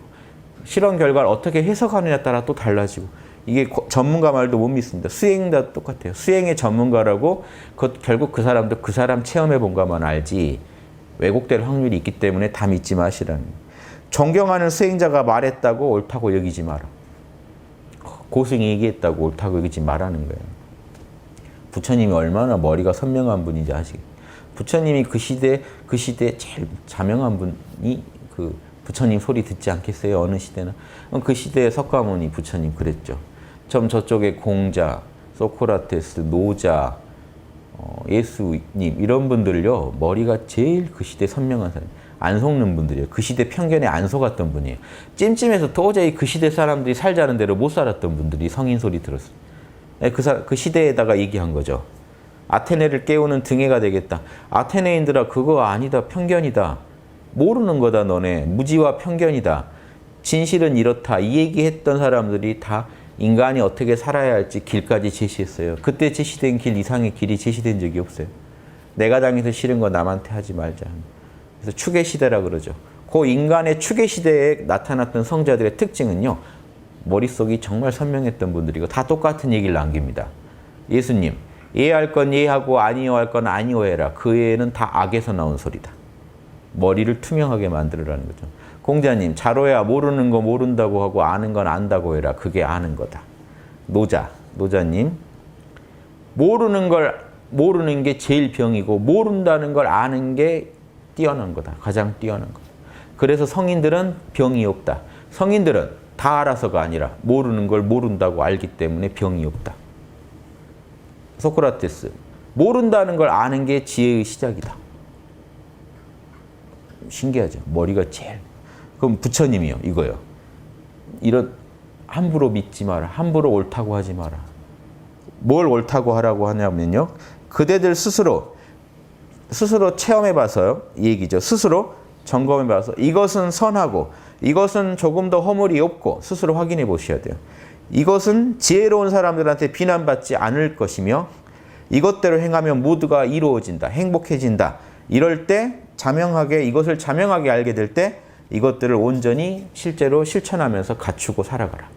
실험 결과를 어떻게 해석하느냐에 따라 또 달라지고 이게 전문가 말도 못 믿습니다. 수행도 똑같아요. 수행의 전문가라고 결국 그 사람도 그 사람 체험해 본 것만 알지 왜곡될 확률이 있기 때문에 다 믿지 마시라는 거예요. 존경하는 수행자가 말했다고 옳다고 여기지 마라. 고승이 얘기했다고 옳다고 여기지 말라는 거예요. 부처님이 얼마나 머리가 선명한 분인지 아시겠어요? 부처님이 그 시대에 제일 자명한 분이 그 부처님 소리 듣지 않겠어요? 어느 시대나. 그 시대에 석가모니 부처님 그랬죠. 저쪽에 공자, 소크라테스, 노자, 예수님 이런 분들요. 머리가 제일 그 시대 선명한 사람. 안 속는 분들이에요. 그 시대 편견에 안 속았던 분이에요. 찜찜해서 도저히 그 시대 사람들이 살자는 대로 못 살았던 분들이 성인 소리 들었어요. 그 시대에다가 얘기한 거죠. 아테네를 깨우는 등해가 되겠다. 아테네인들아 그거 아니다. 편견이다. 모르는 거다 너네. 무지와 편견이다. 진실은 이렇다. 이 얘기했던 사람들이 다 인간이 어떻게 살아야 할지 길까지 제시했어요. 그때 제시된 길 이상의 길이 제시된 적이 없어요. 내가 당해서 싫은 거 남한테 하지 말자. 그래서 추계 시대라 그러죠. 그 인간의 추계 시대에 나타났던 성자들의 특징은요. 머릿속이 정말 선명했던 분들이고 다 똑같은 얘기를 남깁니다. 예수님, 예할 건 예하고 아니어할 건 아니어해라. 그 예는 다 악에서 나온 소리다. 머리를 투명하게 만들으라는 거죠. 공자님, 자로야 모르는 거 모른다고 하고 아는 건 안다고 해라. 그게 아는 거다. 노자님, 모르는 게 제일 병이고 모른다는 걸 아는 게 뛰어난 거다. 가장 뛰어난 거다. 그래서 성인들은 병이 없다. 성인들은 다 알아서가 아니라 모르는 걸 모른다고 알기 때문에 병이 없다. 소크라테스, 모른다는 걸 아는 게 지혜의 시작이다. 신기하죠. 머리가 제일. 그럼 부처님이요. 이거요. 함부로 믿지 마라. 함부로 옳다고 하지 마라. 뭘 옳다고 하라고 하냐면요. 그대들 스스로 체험해봐서요. 이 얘기죠. 스스로 점검해봐서 이것은 선하고 이것은 조금 더 허물이 없고 스스로 확인해 보셔야 돼요. 이것은 지혜로운 사람들한테 비난받지 않을 것이며 이것대로 행하면 모두가 이루어진다. 행복해진다. 이럴 때 이것을 자명하게 알게 될 때 이것들을 온전히 실제로 실천하면서 갖추고 살아가라.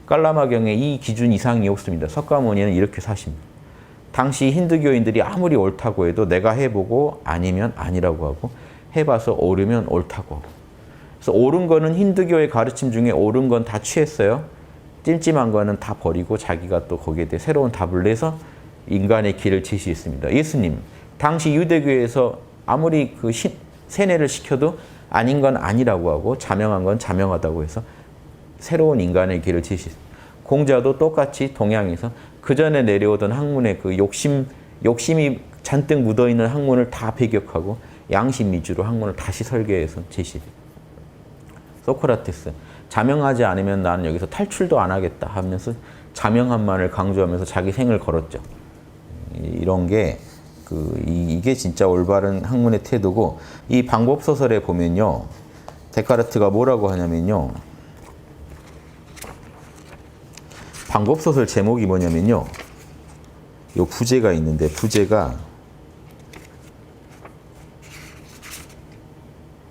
깔라마경에 이 기준 이상이 없습니다. 석가모니는 이렇게 사십니다. 당시 힌두교인들이 아무리 옳다고 해도 내가 해보고 아니면 아니라고 하고 해봐서 옳으면 옳다고 하고. 그래서 옳은 거는 힌두교의 가르침 중에 옳은 건 다 취했어요. 찜찜한 거는 다 버리고 자기가 또 거기에 대해 새로운 답을 내서 인간의 길을 제시했습니다. 예수님, 당시 유대교에서 아무리 세뇌를 시켜도 아닌 건 아니라고 하고 자명한 건 자명하다고 해서 새로운 인간의 길을 제시했습니다. 공자도 똑같이 동양에서 그 전에 내려오던 학문의 그 욕심이 잔뜩 묻어있는 학문을 다 배격하고 양심 위주로 학문을 다시 설계해서 제시했습니다. 소크라테스, 자명하지 않으면 나는 여기서 탈출도 안 하겠다 하면서 자명함만을 강조하면서 자기 생을 걸었죠. 이런 게 이게 진짜 올바른 학문의 태도고, 이 방법소설에 보면요. 데카르트가 뭐라고 하냐면요. 방법소설 제목이 뭐냐면요. 요 부제가 있는데, 부제가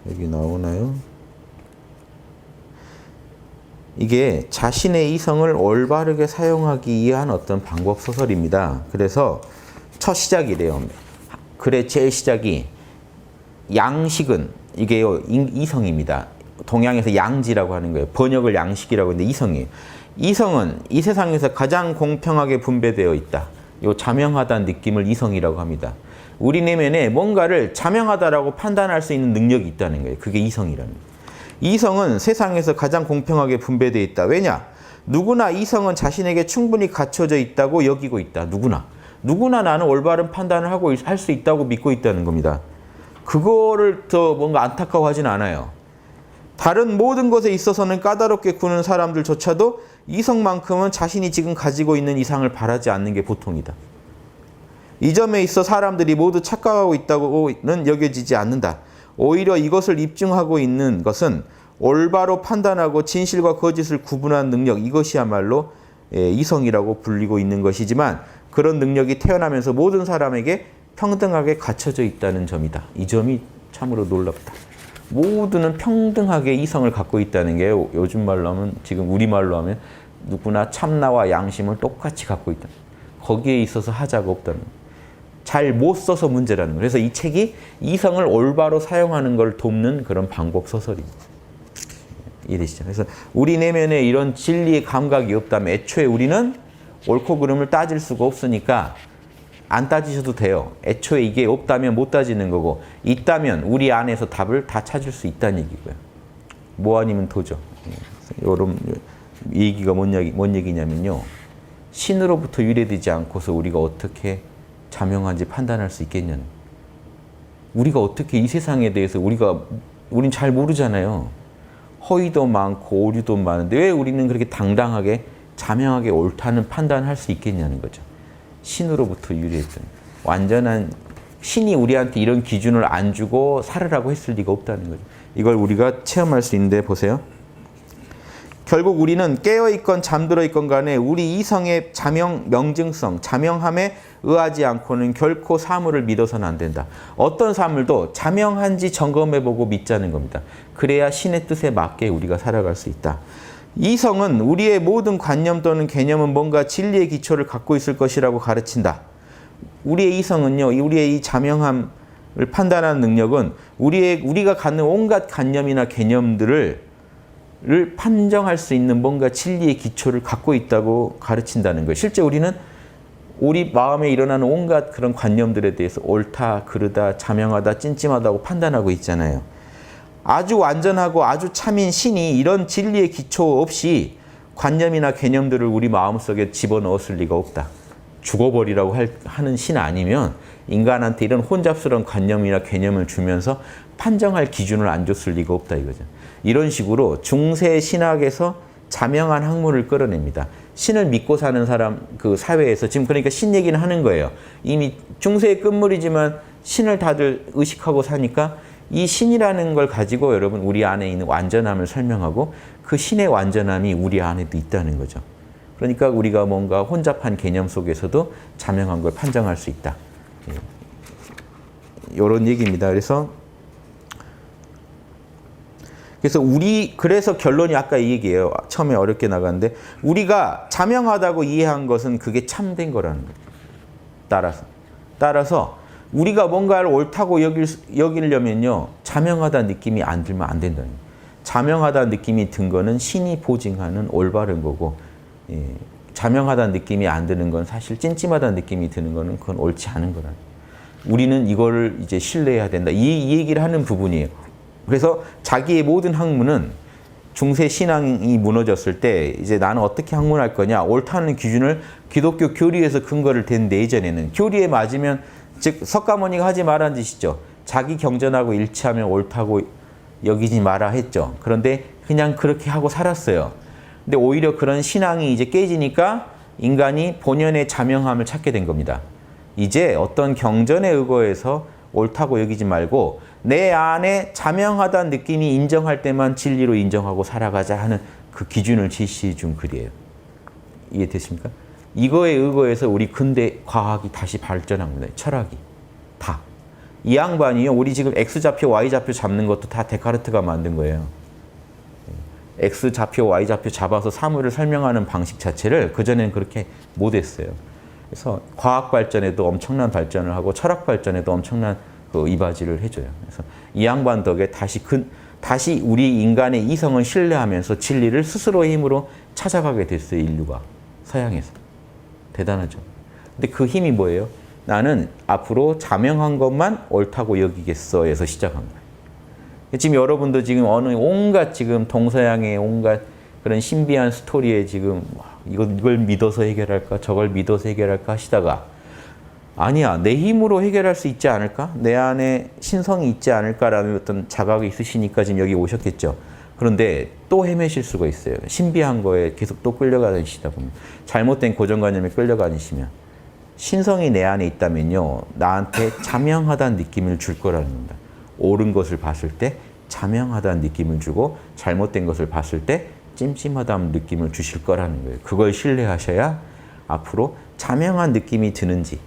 여기 나오나요? 이게 자신의 이성을 올바르게 사용하기 위한 어떤 방법소설입니다. 그래서 첫 시작이래요. 글의 제일 시작이 양식은 이게요, 이성입니다. 동양에서 양지라고 하는 거예요. 번역을 양식이라고 하는데 이성이에요. 이성은 이 세상에서 가장 공평하게 분배되어 있다. 요 자명하다는 느낌을 이성이라고 합니다. 우리 내면에 뭔가를 자명하다라고 판단할 수 있는 능력이 있다는 거예요. 그게 이성이라는 거예요. 이성은 세상에서 가장 공평하게 분배되어 있다. 왜냐? 누구나 이성은 자신에게 충분히 갖춰져 있다고 여기고 있다. 누구나 나는 올바른 판단을 하고 할 수 있다고 믿고 있다는 겁니다. 그거를 더 뭔가 안타까워하진 않아요. 다른 모든 것에 있어서는 까다롭게 구는 사람들조차도 이성만큼은 자신이 지금 가지고 있는 이상을 바라지 않는 게 보통이다. 이 점에 있어 사람들이 모두 착각하고 있다고는 여겨지지 않는다. 오히려 이것을 입증하고 있는 것은 올바로 판단하고 진실과 거짓을 구분하는 능력, 이것이야말로 이성이라고 불리고 있는 것이지만 그런 능력이 태어나면서 모든 사람에게 평등하게 갖춰져 있다는 점이다. 이 점이 참으로 놀랍다. 모두는 평등하게 이성을 갖고 있다는 게 요즘 말로 하면, 지금 우리말로 하면 누구나 참나와 양심을 똑같이 갖고 있다. 거기에 있어서 하자가 없다는 거예요. 잘 못 써서 문제라는 거예요. 그래서 이 책이 이성을 올바로 사용하는 걸 돕는 그런 방법 소설입니다. 이해되시죠? 그래서 우리 내면에 이런 진리의 감각이 없다면 애초에 우리는 옳고 그름을 따질 수가 없으니까 안 따지셔도 돼요. 애초에 이게 없다면 못 따지는 거고, 있다면 우리 안에서 답을 다 찾을 수 있다는 얘기고요. 뭐 아니면 도죠. 이런 얘기가 뭔 얘기냐면요. 신으로부터 유래되지 않고서 우리가 어떻게 자명한지 판단할 수 있겠냐는. 우리가 어떻게 이 세상에 대해서 우린 잘 모르잖아요. 허위도 많고 오류도 많은데 왜 우리는 그렇게 당당하게 자명하게 옳다는 판단을 할 수 있겠냐는 거죠. 신으로부터 유래했던 완전한 신이 우리한테 이런 기준을 안 주고 살으라고 했을 리가 없다는 거죠. 이걸 우리가 체험할 수 있는데 보세요. 결국 우리는 깨어있건 잠들어 있건 간에 우리 이성의 명증성, 자명함에 의하지 않고는 결코 사물을 믿어서는 안 된다. 어떤 사물도 자명한지 점검해보고 믿자는 겁니다. 그래야 신의 뜻에 맞게 우리가 살아갈 수 있다. 이성은 우리의 모든 관념 또는 개념은 뭔가 진리의 기초를 갖고 있을 것이라고 가르친다. 우리의 이성은요, 우리의 이 자명함을 판단하는 능력은 우리가 갖는 온갖 관념이나 개념들을 판정할 수 있는 뭔가 진리의 기초를 갖고 있다고 가르친다는 거예요. 실제 우리는 우리 마음에 일어나는 온갖 그런 관념들에 대해서 옳다, 그르다, 자명하다, 찜찜하다고 판단하고 있잖아요. 아주 완전하고 아주 참인 신이 이런 진리의 기초 없이 관념이나 개념들을 우리 마음속에 집어넣었을 리가 없다. 죽어버리라고 하는 신 아니면 인간한테 이런 혼잡스러운 관념이나 개념을 주면서 판정할 기준을 안 줬을 리가 없다 이거죠. 이런 식으로 중세 신학에서 자명한 학문을 끌어냅니다. 신을 믿고 사는 사람 그 사회에서 지금 그러니까 신 얘기는 하는 거예요. 이미 중세의 끝물이지만 신을 다들 의식하고 사니까 이 신이라는 걸 가지고 여러분 우리 안에 있는 완전함을 설명하고 그 신의 완전함이 우리 안에도 있다는 거죠. 그러니까 우리가 뭔가 혼잡한 개념 속에서도 자명한 걸 판정할 수 있다. 이런 얘기입니다. 그래서 결론이 아까 이 얘기예요. 처음에 어렵게 나갔는데 우리가 자명하다고 이해한 것은 그게 참된 거라는 거예요. 따라서 우리가 뭔가를 옳다고 여기려면요. 자명하다는 느낌이 안 들면 안 된다는 거예요. 자명하다는 느낌이 든 거는 신이 보증하는 올바른 거고 자명하다는 느낌이 안 드는 건 사실 찜찜하다는 느낌이 드는 거는 그건 옳지 않은 거라는 거예요. 우리는 이거를 이제 신뢰해야 된다. 이 얘기를 하는 부분이에요. 그래서 자기의 모든 학문은 중세 신앙이 무너졌을 때 이제 나는 어떻게 학문할 거냐. 옳다는 기준을 기독교 교리에서 근거를 댄데 예전에는 교리에 맞으면 즉 석가모니가 하지 말라는 짓이죠. 자기 경전하고 일치하면 옳다고 여기지 마라 했죠. 그런데 그냥 그렇게 하고 살았어요. 근데 오히려 그런 신앙이 이제 깨지니까 인간이 본연의 자명함을 찾게 된 겁니다. 이제 어떤 경전에 의거해서 옳다고 여기지 말고 내 안에 자명하다는 느낌이 인정할 때만 진리로 인정하고 살아가자 하는 그 기준을 제시해 준 글이에요. 이해되십니까? 이거에 의거해서 우리 근대 과학이 다시 발전한 겁니다. 철학이. 다. 이 양반이요. 우리 지금 X좌표, Y좌표 잡는 것도 다 데카르트가 만든 거예요. X좌표, Y좌표 잡아서 사물을 설명하는 방식 자체를 그전에는 그렇게 못했어요. 그래서 과학 발전에도 엄청난 발전을 하고 철학 발전에도 엄청난 그 이바지를 해줘요. 그래서 이 양반 덕에 다시 우리 인간의 이성을 신뢰하면서 진리를 스스로의 힘으로 찾아가게 됐어요. 인류가. 서양에서. 대단하죠. 근데 그 힘이 뭐예요? 나는 앞으로 자명한 것만 옳다고 여기겠어에서 시작한 거예요. 지금 여러분도 지금 온갖 지금 동서양의 온갖 그런 신비한 스토리에 지금 이걸 믿어서 해결할까 저걸 믿어서 해결할까 하시다가 아니야 내 힘으로 해결할 수 있지 않을까? 내 안에 신성이 있지 않을까라는 어떤 자각이 있으시니까 지금 여기 오셨겠죠. 그런데 또 헤매실 수가 있어요. 신비한 거에 계속 또 끌려가시다 보면. 잘못된 고정관념에 끌려가시면. 신성이 내 안에 있다면요. 나한테 자명하다는 느낌을 줄 거라는 겁니다. 옳은 것을 봤을 때 자명하다는 느낌을 주고 잘못된 것을 봤을 때 찜찜하다는 느낌을 주실 거라는 거예요. 그걸 신뢰하셔야 앞으로 자명한 느낌이 드는지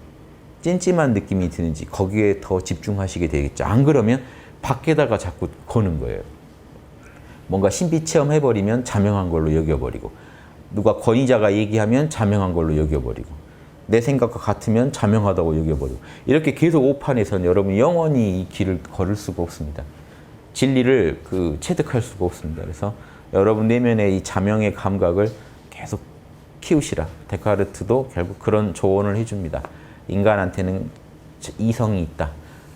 찜찜한 느낌이 드는지 거기에 더 집중하시게 되겠죠. 안 그러면 밖에다가 자꾸 거는 거예요. 뭔가 신비 체험해버리면 자명한 걸로 여겨버리고 누가 권위자가 얘기하면 자명한 걸로 여겨버리고 내 생각과 같으면 자명하다고 여겨버리고 이렇게 계속 오판에서는 여러분 영원히 이 길을 걸을 수가 없습니다. 진리를 체득할 수가 없습니다. 그래서 여러분 내면의 이 자명의 감각을 계속 키우시라. 데카르트도 결국 그런 조언을 해줍니다. 인간한테는 이성이 있다.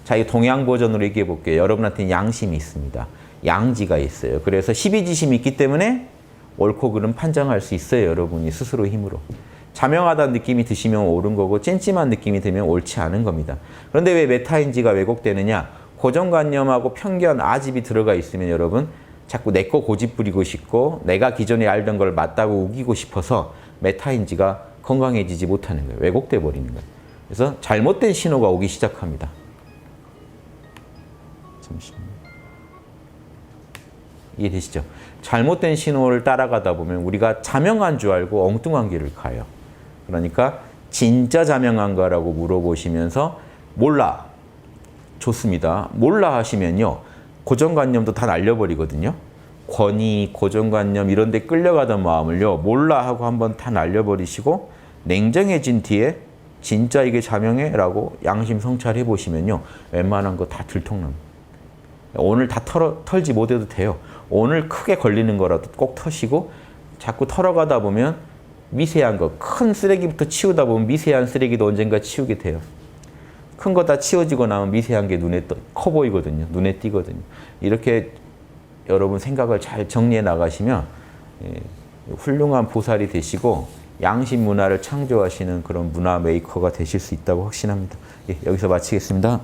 자, 이 동양 버전으로 얘기해 볼게요. 여러분한테는 양심이 있습니다. 양지가 있어요. 그래서 십이지심이 있기 때문에 옳고 그름 판정할 수 있어요. 여러분이 스스로 힘으로. 자명하다는 느낌이 드시면 옳은 거고 찜찜한 느낌이 들면 옳지 않은 겁니다. 그런데 왜 메타인지가 왜곡되느냐? 고정관념하고 편견, 아집이 들어가 있으면 여러분 자꾸 내 거 고집 부리고 싶고 내가 기존에 알던 걸 맞다고 우기고 싶어서 메타인지가 건강해지지 못하는 거예요. 왜곡돼 버리는 거예요. 그래서 잘못된 신호가 오기 시작합니다. 잠시만요. 이해되시죠? 잘못된 신호를 따라가다 보면 우리가 자명한 줄 알고 엉뚱한 길을 가요. 그러니까 진짜 자명한가라고 물어보시면서 몰라. 좋습니다. 몰라 하시면요. 고정관념도 다 날려버리거든요. 권위, 고정관념 이런 데 끌려가던 마음을요. 몰라 하고 한번 다 날려버리시고 냉정해진 뒤에 진짜 이게 자명해? 라고 양심 성찰해 보시면요. 웬만한 거 다 들통납니다. 오늘 다 털지 못해도 돼요. 오늘 크게 걸리는 거라도 꼭 터시고 자꾸 털어가다 보면 미세한 거, 큰 쓰레기부터 치우다 보면 미세한 쓰레기도 언젠가 치우게 돼요. 큰 거 다 치워지고 나면 미세한 게 눈에 커 보이거든요. 눈에 띄거든요. 이렇게 여러분 생각을 잘 정리해 나가시면 훌륭한 보살이 되시고 양심 문화를 창조하시는 그런 문화 메이커가 되실 수 있다고 확신합니다. 예, 여기서 마치겠습니다.